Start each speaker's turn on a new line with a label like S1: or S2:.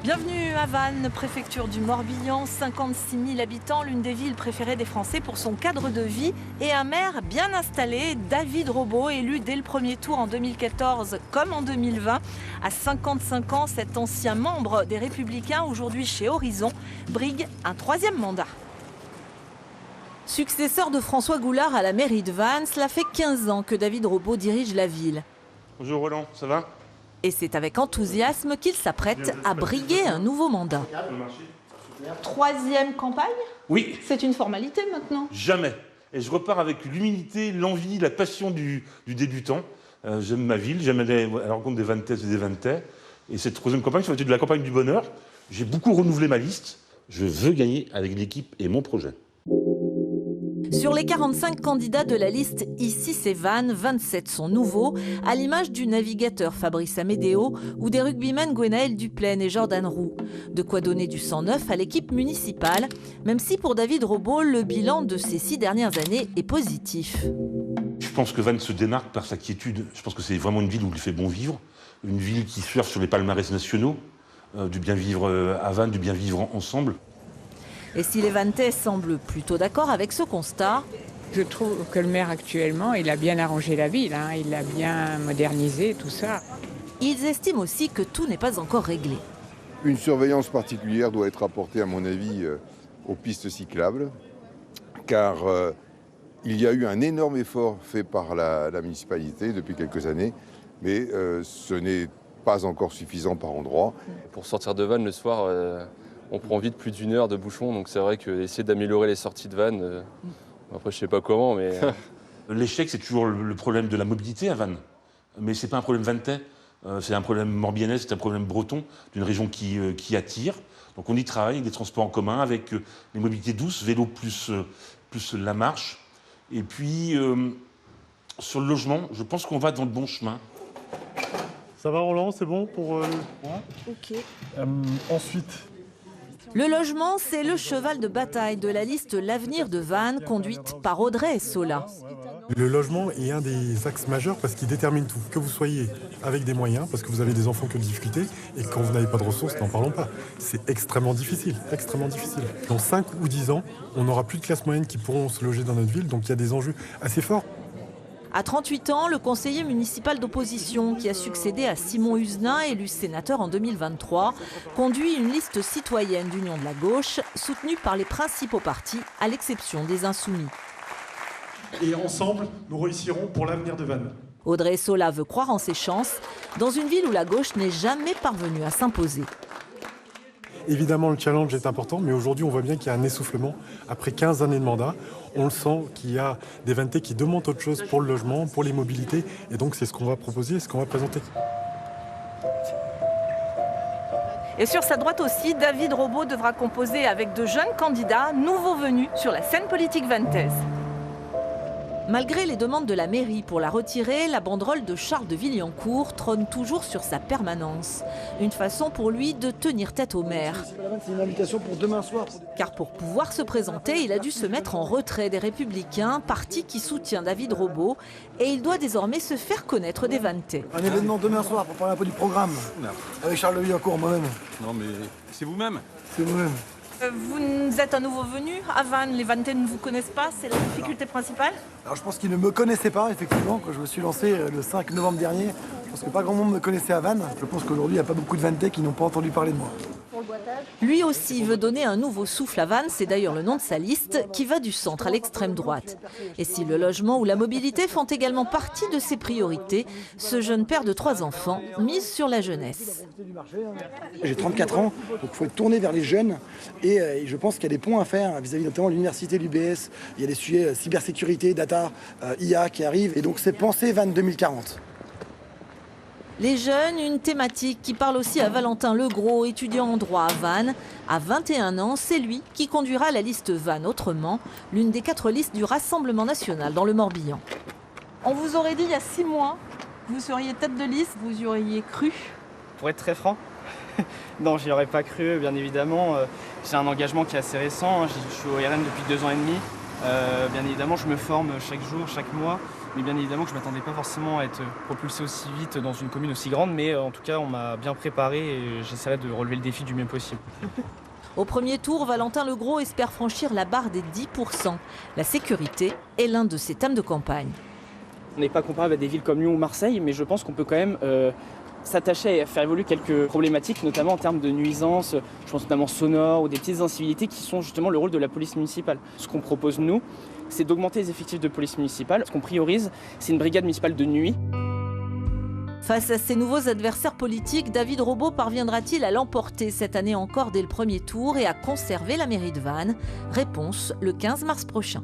S1: Bienvenue à Vannes, préfecture du Morbihan, 56 000 habitants, l'une des villes préférées des Français pour son cadre de vie et un maire bien installé, David Robaut, élu dès le premier tour en 2014 comme en 2020. À 55 ans, cet ancien membre des Républicains, aujourd'hui chez Horizon, brigue un troisième mandat. Successeur de François Goulard à la mairie de Vannes, cela fait 15 ans que David Robaut dirige la ville.
S2: Bonjour Roland, ça va?
S1: Et c'est avec enthousiasme qu'il s'apprête à briguer un nouveau mandat. Troisième campagne?
S2: Oui.
S1: C'est une formalité maintenant?
S2: Jamais. Et je repars avec l'humilité, l'envie, la passion du débutant. J'aime ma ville, j'aime aller à la rencontre des Vannetaises et des Vannetais. Et cette troisième campagne, ça va être de la campagne du bonheur. J'ai beaucoup renouvelé ma liste. Je veux gagner avec l'équipe et mon projet.
S1: Sur les 45 candidats de la liste Ici c'est Vannes, 27 sont nouveaux, à l'image du navigateur Fabrice Amédéo ou des rugbymen Gwenaël Duplaine et Jordan Roux. De quoi donner du sang neuf à l'équipe municipale, même si pour David Robaut, le bilan de ces 6 dernières années est positif.
S2: Je pense que Vannes se démarque par sa quiétude. Je pense que c'est vraiment une ville où il fait bon vivre, une ville qui surfe sur les palmarès nationaux, du bien vivre à Vannes, du bien vivre ensemble.
S1: Et si les Vannettais semblent plutôt d'accord avec ce constat,
S3: je trouve que le maire actuellement, il a bien arrangé la ville, il a bien modernisé tout ça.
S1: Ils estiment aussi que tout n'est pas encore réglé.
S4: Une surveillance particulière doit être apportée, à mon avis, aux pistes cyclables, car il y a eu un énorme effort fait par la municipalité depuis quelques années, mais ce n'est pas encore suffisant par endroits.
S5: Pour sortir de Vannes le soir, on prend vite plus d'1 heure de bouchon, donc c'est vrai qu'essayer d'améliorer les sorties de Vannes, après je sais pas comment, mais...
S2: L'échec, c'est toujours le problème de la mobilité à Vannes. Mais c'est pas un problème vannettais, c'est un problème morbihanais, c'est un problème breton, d'une région qui attire. Donc on y travaille avec des transports en commun, avec les mobilités douces, vélo plus la marche. Et puis, sur le logement, je pense qu'on va dans le bon chemin.
S6: Ça va Roland, c'est bon pour...
S1: Ok.
S6: Ensuite...
S1: Le logement, c'est le cheval de bataille de la liste L'Avenir de Vannes, conduite par Audrey et Sola.
S6: Le logement est un des axes majeurs parce qu'il détermine tout. Que vous soyez avec des moyens, parce que vous avez des enfants qui ont des difficultés, et quand vous n'avez pas de ressources, n'en parlons pas. C'est extrêmement difficile, extrêmement difficile. Dans 5 ou 10 ans, on n'aura plus de classes moyennes qui pourront se loger dans notre ville, donc il y a des enjeux assez forts.
S1: À 38 ans, le conseiller municipal d'opposition, qui a succédé à Simon Husenin, élu sénateur en 2023, conduit une liste citoyenne d'Union de la gauche, soutenue par les principaux partis, à l'exception des Insoumis.
S6: Et ensemble, nous réussirons pour l'avenir de Vannes.
S1: Audrey Sola veut croire en ses chances, dans une ville où la gauche n'est jamais parvenue à s'imposer.
S6: Évidemment, le challenge est important, mais aujourd'hui, on voit bien qu'il y a un essoufflement. Après 15 années de mandat, on le sent qu'il y a des Vannettais qui demandent autre chose pour le logement, pour les mobilités. Et donc, c'est ce qu'on va proposer, ce qu'on va présenter.
S1: Et sur sa droite aussi, David Robaut devra composer avec de jeunes candidats nouveaux venus sur la scène politique vannetaise. Malgré les demandes de la mairie pour la retirer, la banderole de Charles de Villiancourt trône toujours sur sa permanence. Une façon pour lui de tenir tête au maire.
S7: C'est une invitation pour demain soir.
S1: Car pour pouvoir se présenter, il a dû se mettre en retrait des Républicains, parti qui soutient David Robaut, et il doit désormais se faire connaître des Vannettais.
S7: Un événement demain soir pour parler un peu du programme. Avec Charles de Villiancourt, moi-même.
S8: Non mais c'est vous-même.
S7: C'est moi-même.
S1: Vous êtes un nouveau venu à Vannes, les Vannettais ne vous connaissent pas, c'est la difficulté principale?
S7: Alors je pense qu'ils ne me connaissaient pas, effectivement, quand je me suis lancé le 5 novembre dernier. Je pense que pas grand monde me connaissait à Vannes. Je pense qu'aujourd'hui, il n'y a pas beaucoup de Vannettais qui n'ont pas entendu parler de moi.
S1: Lui aussi veut donner un nouveau souffle à Vannes, c'est d'ailleurs le nom de sa liste, qui va du centre à l'extrême droite. Et si le logement ou la mobilité font également partie de ses priorités, ce jeune père de 3 enfants mise sur la jeunesse.
S7: J'ai 34 ans, donc il faut être tourné vers les jeunes. Et je pense qu'il y a des points à faire vis-à-vis notamment de l'université, l'UBS. Il y a des sujets cybersécurité, data, IA qui arrivent. Et donc c'est penser Vannes 2040.
S1: Les jeunes, une thématique qui parle aussi à Valentin Legros, étudiant en droit à Vannes. À 21 ans, c'est lui qui conduira la liste Vannes Autrement, l'une des 4 listes du Rassemblement national dans le Morbihan. On vous aurait dit il y a 6 mois, vous seriez tête de liste, vous y auriez cru?
S9: Pour être très franc, non, j'y aurais pas cru, bien évidemment. J'ai un engagement qui est assez récent, je suis au RN depuis 2 ans et demi. Bien évidemment, je me forme chaque jour, chaque mois. Mais bien évidemment que je ne m'attendais pas forcément à être propulsé aussi vite dans une commune aussi grande, mais en tout cas, on m'a bien préparé et j'essaierai de relever le défi du mieux possible.
S1: Au premier tour, Valentin Legros espère franchir la barre des 10%. La sécurité est l'un de ses thèmes de campagne.
S9: On n'est pas comparable à des villes comme Lyon ou Marseille, mais je pense qu'on peut quand même s'attacher à faire évoluer quelques problématiques, notamment en termes de nuisances, je pense notamment sonores ou des petites incivilités qui sont justement le rôle de la police municipale. Ce qu'on propose nous, c'est d'augmenter les effectifs de police municipale. Ce qu'on priorise, c'est une brigade municipale de nuit.
S1: Face à ces nouveaux adversaires politiques, David Robo parviendra-t-il à l'emporter cette année encore dès le premier tour et à conserver la mairie de Vannes? Réponse le 15 mars prochain.